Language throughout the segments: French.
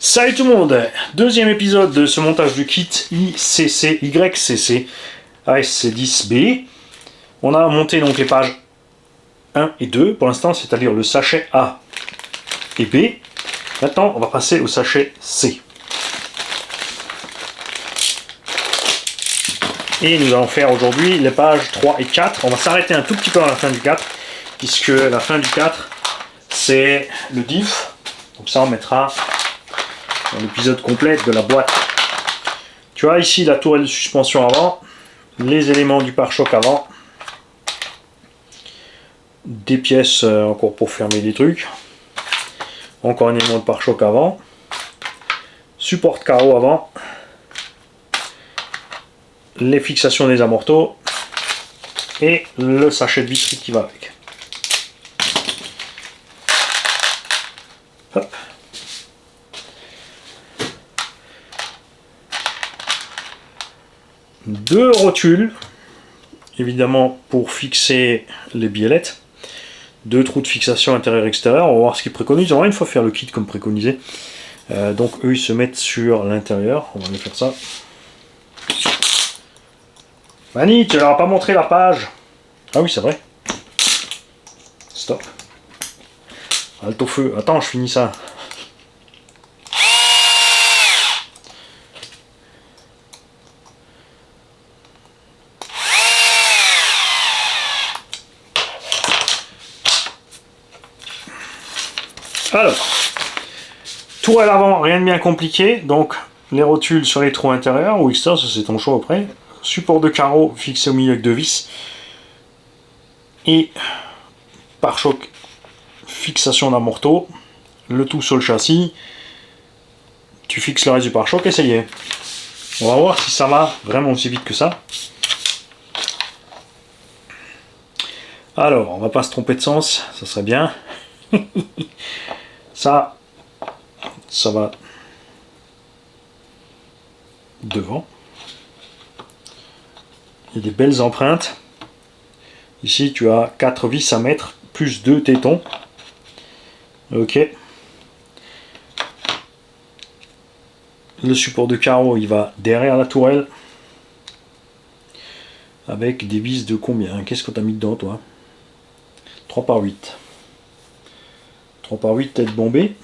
Salut tout le monde, deuxième épisode de ce montage du kit YCC ASC10B. On a monté donc les pages 1 et 2 pour l'instant, c'est-à-dire le sachet A et B. Maintenant, on va passer au sachet C. Et nous allons faire aujourd'hui les pages 3 et 4. On va s'arrêter un tout petit peu à la fin du 4, puisque la fin du 4, c'est le diff. Donc ça, on mettra dans l'épisode complet de la boîte. Tu vois ici la tourelle de suspension avant, les éléments du pare-choc avant, des pièces encore pour fermer des trucs, encore un élément de pare-choc avant, support de carreau avant, les fixations des amortos et le sachet de visserie qui va avec. Hop. Deux rotules, évidemment pour fixer les biellettes, deux trous de fixation intérieur-extérieur. On va voir ce qu'ils préconisent. On va une fois faire le kit comme préconisé. Donc eux ils se mettent sur l'intérieur. On va aller faire ça. Mani, tu leur as pas montré la page? Ah oui, c'est vrai. Stop. Halte au feu. Attends, je finis ça. Alors, tourelle avant, rien de bien compliqué. Donc, les rotules sur les trous intérieurs ou extérieurs, ça c'est ton choix après. Support de carreau fixé au milieu avec deux vis. Et pare-choc, fixation d'amorto. Le tout sur le châssis. Tu fixes le reste du pare-choc et ça y est. On va voir si ça va vraiment aussi vite que ça. Alors, on va pas se tromper de sens, ça serait bien. Ça va devant. Il y a des belles empreintes. Ici, tu as 4 vis à mettre, plus 2 tétons. Ok. Le support de carreau, il va derrière la tourelle. Avec des vis de combien? Qu'est-ce que tu as mis dedans, toi? 3 par 8. 3 par 8 tête bombée.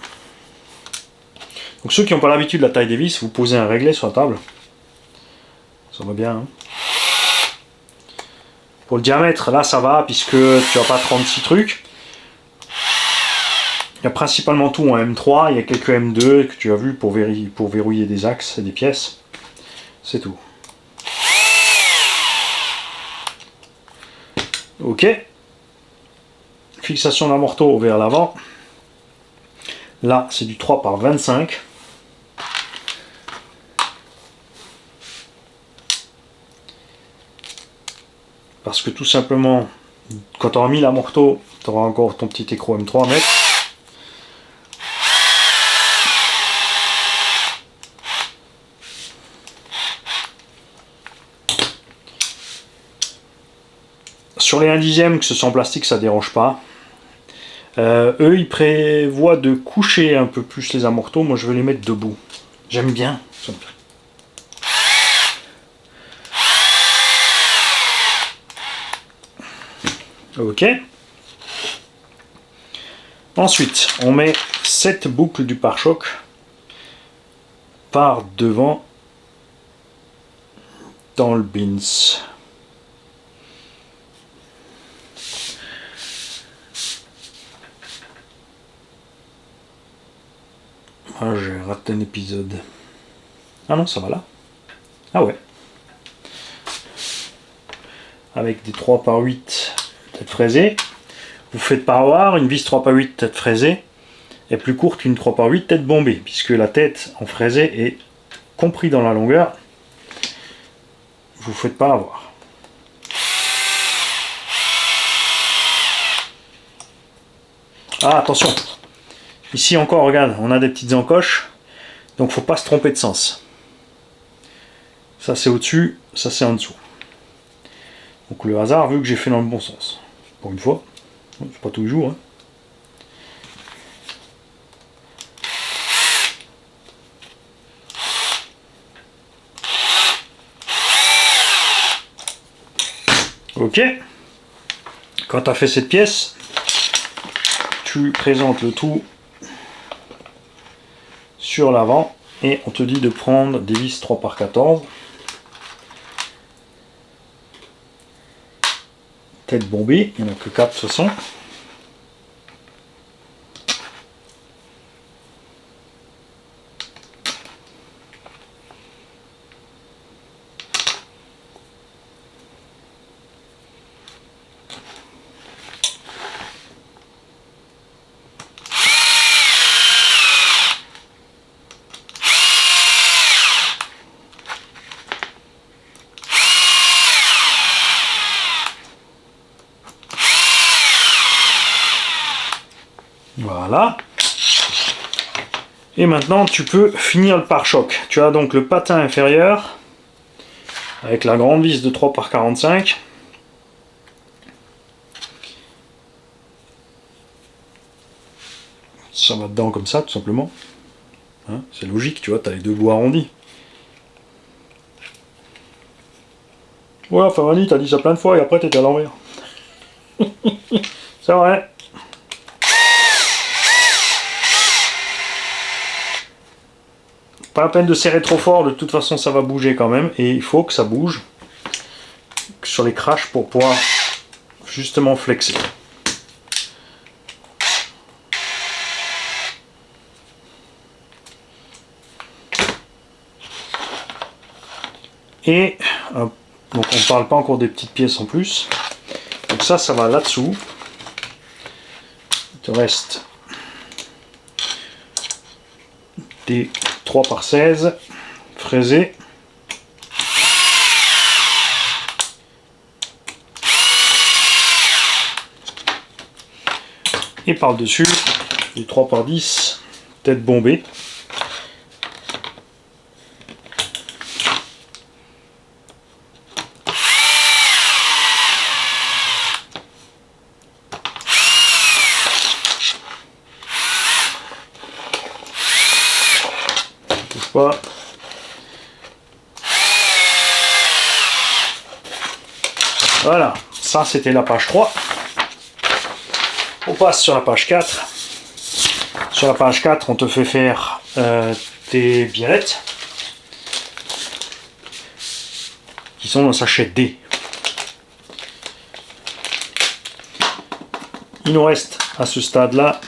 Donc ceux qui n'ont pas l'habitude de la taille des vis, vous posez un réglet sur la table. Ça va bien. Hein. Pour le diamètre, là ça va, puisque tu n'as pas 36 trucs. Il y a principalement tout en M3, il y a quelques M2 que tu as vu pour verrouiller des axes et des pièces. C'est tout. Ok. Fixation d'amorto vers l'avant. Là, c'est du 3 par 25. Parce que tout simplement, quand tu auras mis l'amorto, tu auras encore ton petit écrou M3 à mettre. Sur les 1/10, que ce soit en plastique, ça ne dérange pas. Eux, ils prévoient de coucher un peu plus les amortos. Moi, je vais les mettre debout. J'aime bien. Ok. Ensuite, on met cette boucle du pare-choc par devant dans le bins. Ah, j'ai raté un épisode. Ah non, ça va là. Ah ouais. Avec des 3 par 8 tête fraisée. Vous faites pas avoir, une vis 3 par 8 tête fraisée est plus courte qu'une 3 par 8 tête bombée, puisque la tête en fraisée est compris dans la longueur. Vous faites pas avoir. Ah, attention. Ici encore, regarde, on a des petites encoches, donc faut pas se tromper de sens. Ça c'est au-dessus, ça c'est en dessous. Donc le hasard veut que j'ai fait dans le bon sens. Pour une fois, c'est pas tous les jours. Hein. Ok. Quand tu as fait cette pièce, tu présentes le tout sur l'avant et on te dit de prendre des vis 3x14. Tête bombée, il n'y en a que 4 de toute façon. Voilà. Et maintenant tu peux finir le pare-choc. Tu as donc le patin inférieur avec la grande vis de 3x45. Ça va dedans comme ça tout simplement. Hein, c'est logique, tu vois, tu as les deux bouts arrondis. Ouais, Favani, t'as dit ça plein de fois et après t'étais à l'envers. C'est vrai. Pas la peine de serrer trop fort, de toute façon ça va bouger quand même. Et il faut que ça bouge sur les crashs pour pouvoir justement flexer. Et donc on ne parle pas encore des petites pièces en plus. Donc ça va là-dessous. Il te reste des 3x16 fraisés. Et par-dessus, des 3x10 tête bombée. Pas. Voilà, ça c'était la page 3. On passe sur la page 4. Sur la page 4, on te fait faire tes biellettes qui sont dans sachet D. Il nous reste à ce stade-là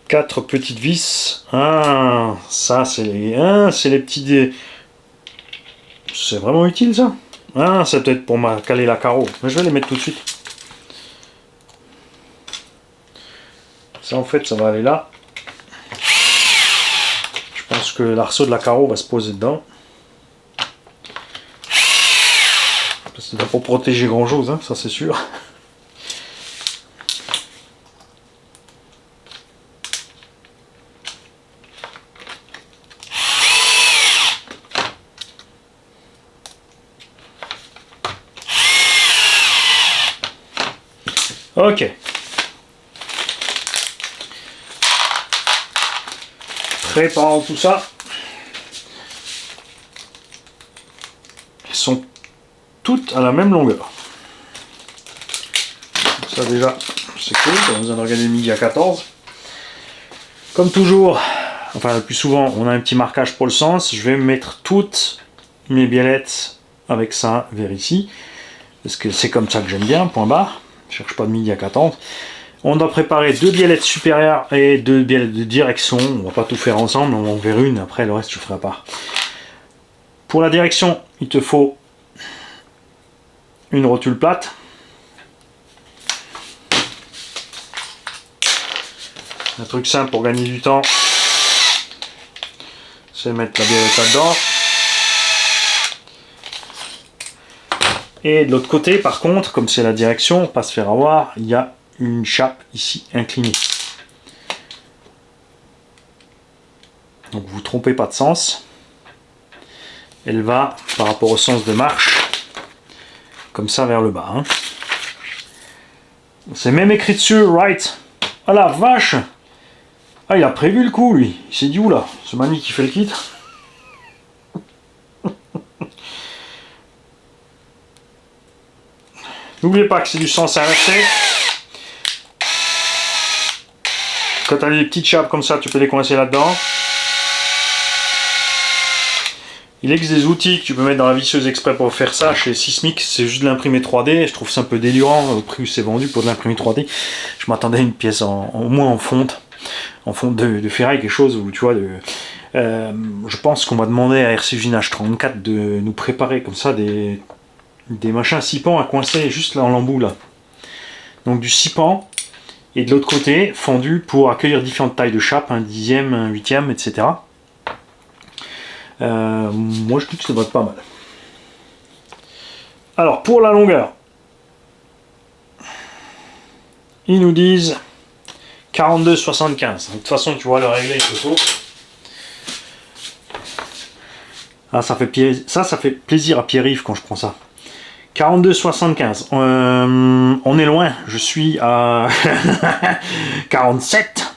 4 petites vis. Ah, ça c'est les petits. C'est vraiment utile ça. Ah, c'est peut-être pour caler la carreau. Mais je vais les mettre tout de suite. Ça en fait, ça va aller là. Je pense que l'arceau de la carreau va se poser dedans. Parce que ça va pas protéger grand chose, hein, ça c'est sûr. Ok. Préparons tout ça. Elles sont toutes à la même longueur. Ça déjà, c'est cool. On a besoin de regarder midi à 14. Comme toujours, enfin le plus souvent, on a un petit marquage pour le sens. Je vais mettre toutes mes biellettes avec ça vers ici. Parce que c'est comme ça que j'aime bien, point barre. Je cherche pas de midi à 14. On doit préparer 2 biellettes supérieures et 2 biellettes de direction. On va pas tout faire ensemble, on va en faire une. Après, le reste, je ferai à part. Pour la direction, il te faut une rotule plate. Un truc simple pour gagner du temps, c'est mettre la biellette là-dedans. Et de l'autre côté, par contre, comme c'est la direction, pas se faire avoir, il y a une chape ici inclinée. Donc vous ne trompez pas de sens. Elle va par rapport au sens de marche, comme ça vers le bas. Hein. C'est même écrit dessus, right. Ah la vache! Ah, il a prévu le coup, lui. Il s'est dit, oula, ce Mani qui fait le kit. N'oubliez pas que c'est du sens inversé. Quand tu as des petites chapes comme ça, tu peux les coincer là-dedans. Il existe des outils que tu peux mettre dans la visseuse exprès pour faire ça. Chez Sismic, c'est juste de l'imprimer 3D. Je trouve ça un peu délirant au prix où c'est vendu pour de l'imprimer 3D. Je m'attendais à une pièce au moins en fonte de ferraille, quelque chose où tu vois. Je pense qu'on va demander à RC Usinage 34 de nous préparer comme ça des machins 6 pans à coincer juste là en l'embout là. Donc du 6 pans et de l'autre côté fendu pour accueillir différentes tailles de chape, un dixième, un huitième, etc. Moi je trouve que ça va être pas mal. Alors pour la longueur, ils nous disent 42,75. De toute façon tu vois le régler il faut. Ah, ça fait plaisir à Pierre-Yves quand je prends ça. 42,75. On est loin. Je suis à 47.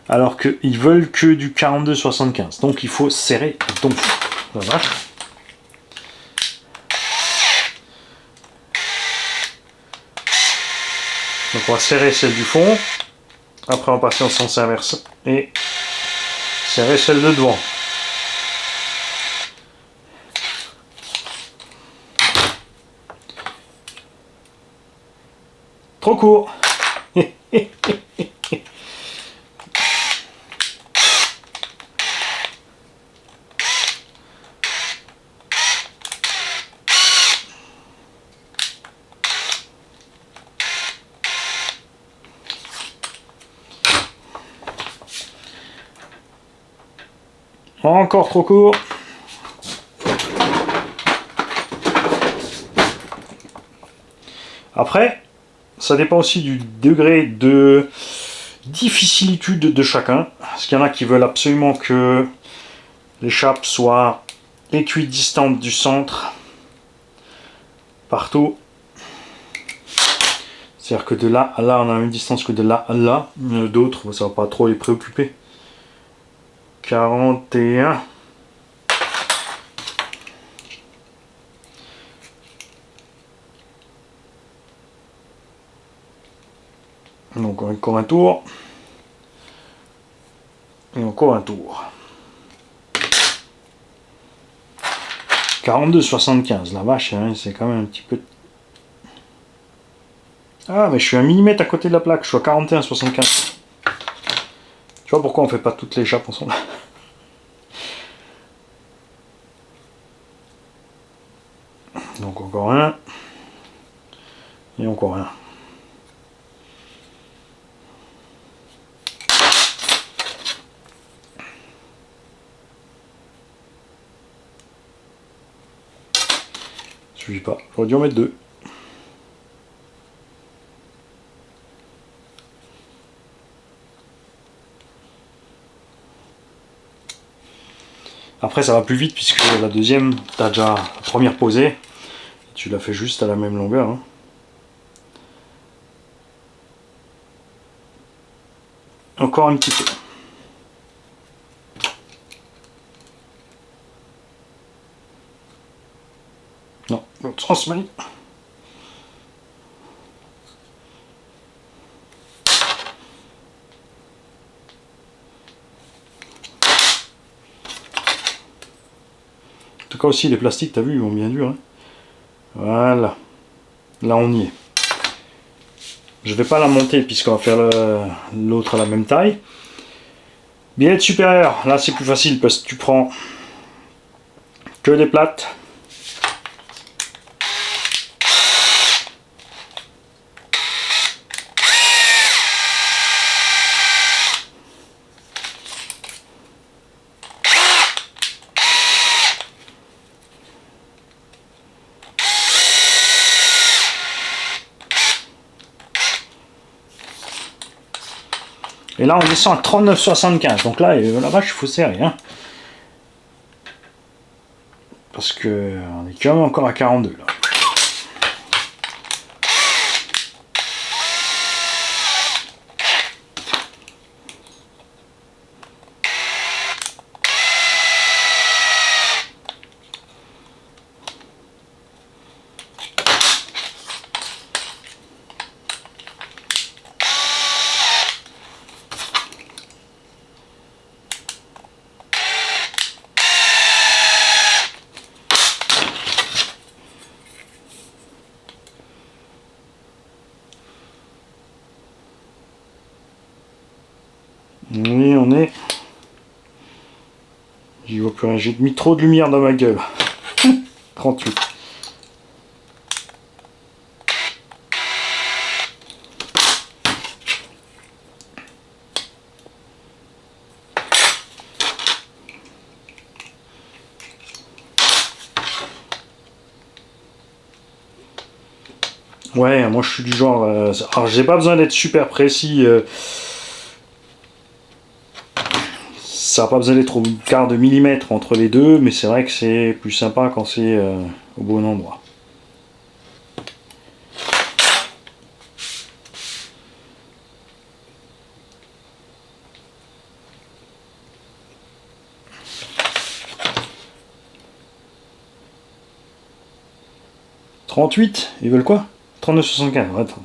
Alors qu'ils veulent que du 42,75. Donc il faut serrer. Donc, la vache. Donc on va serrer celle du fond. Après on va passer en sens inverse. Et serrer celle de devant. Trop court. Encore trop court. Après, ça dépend aussi du degré de difficilitude de chacun. Parce qu'il y en a qui veulent absolument que l'échappe soit équidistante du centre partout. C'est-à-dire que de là à là, on a la même distance que de là à là. D'autres, ça va pas trop les préoccuper. 41. Donc encore un tour. Et encore un tour. 42,75. La vache, hein, c'est quand même un petit peu... Ah, mais je suis 1 mm à côté de la plaque. Je suis à 41,75. Tu vois pourquoi on fait pas toutes les échappes ensemble? Donc encore un. Et encore un. Suffit pas. J'aurais dû en mettre deux. Après ça va plus vite puisque la deuxième, tu as déjà la première posée. Tu la fais juste à la même longueur. Hein. Encore un petit peu. Non, l'autre sens, Mani. En tout cas aussi les plastiques, t'as vu, ils vont bien dur. Hein. Voilà. Là on y est. Je vais pas la monter puisqu'on va faire l'autre à la même taille. Billette supérieure, là c'est plus facile parce que tu prends que des plates. Et là, on descend à 39,75. Donc là, la vache, il faut serrer. Hein. Parce que on est quand même encore à 42 là. on est... J'y vois plus rien, j'ai mis trop de lumière dans ma gueule. 38. Ouais, moi je suis du genre... alors j'ai pas besoin d'être super précis. Ça n'a pas besoin d'être au quart de millimètre entre les deux, mais c'est vrai que c'est plus sympa quand c'est au bon endroit. « 38, ils veulent quoi? 39,75, ouais, attends.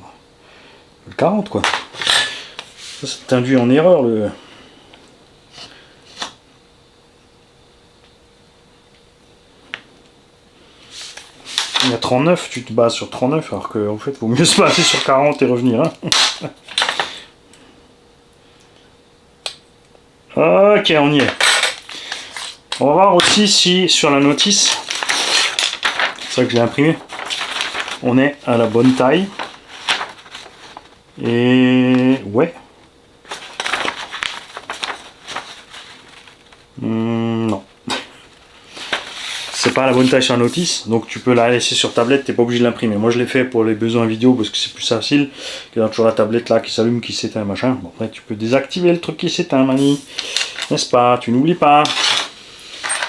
Ils veulent 40 quoi. Ça t'induit en erreur le... Il y a 39, tu te bases sur 39, alors qu'en fait, il vaut mieux se baser sur 40 et revenir. Hein. Ok, on y est. On va voir aussi si sur la notice, c'est ça que j'ai imprimé, on est à la bonne taille. Et ouais. Non. C'est pas la bonne taille sur la notice, donc tu peux la laisser sur tablette, t'es pas obligé de l'imprimer. Moi je l'ai fait pour les besoins vidéo parce que c'est plus facile que dans toujours la tablette là qui s'allume, qui s'éteint, machin. Bon, après tu peux désactiver le truc qui s'éteint, Mani. N'est-ce pas? Tu n'oublies pas.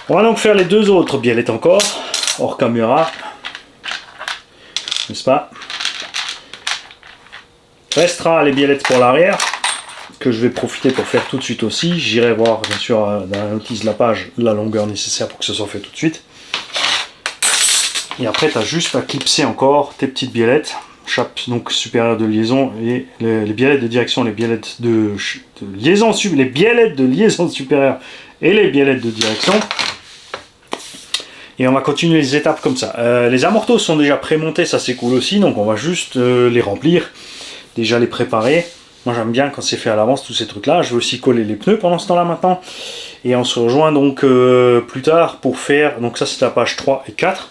On va donc faire les deux autres biellettes encore, hors caméra. N'est-ce pas? Restera les biellettes pour l'arrière, que je vais profiter pour faire tout de suite aussi. J'irai voir bien sûr dans la notice de la page la longueur nécessaire pour que ce soit fait tout de suite. Et après tu as juste à clipser encore tes petites biellettes, chape donc supérieure de liaison et les biellettes de direction, les biellettes de liaison, les biellettes de liaison supérieure et les biellettes de direction. Et on va continuer les étapes comme ça. Les amortos sont déjà pré-montés, ça c'est cool aussi, donc on va juste les remplir, déjà les préparer. Moi j'aime bien quand c'est fait à l'avance tous ces trucs là. Je vais aussi coller les pneus pendant ce temps là maintenant. Et on se rejoint donc plus tard pour faire, donc ça c'est la page 3 et 4.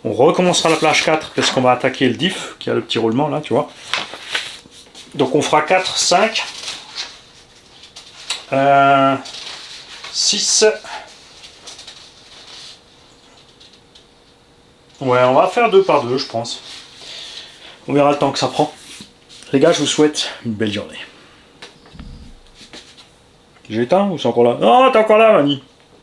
On recommencera la page 4 parce qu'on va attaquer le diff qui a le petit roulement là, tu vois. Donc on fera 4, 5, 6. Ouais, on va faire 2 par 2 je pense. On verra le temps que ça prend. Les gars, je vous souhaite une belle journée. J'ai éteint ou c'est encore là? Non, t'es encore là, Mani.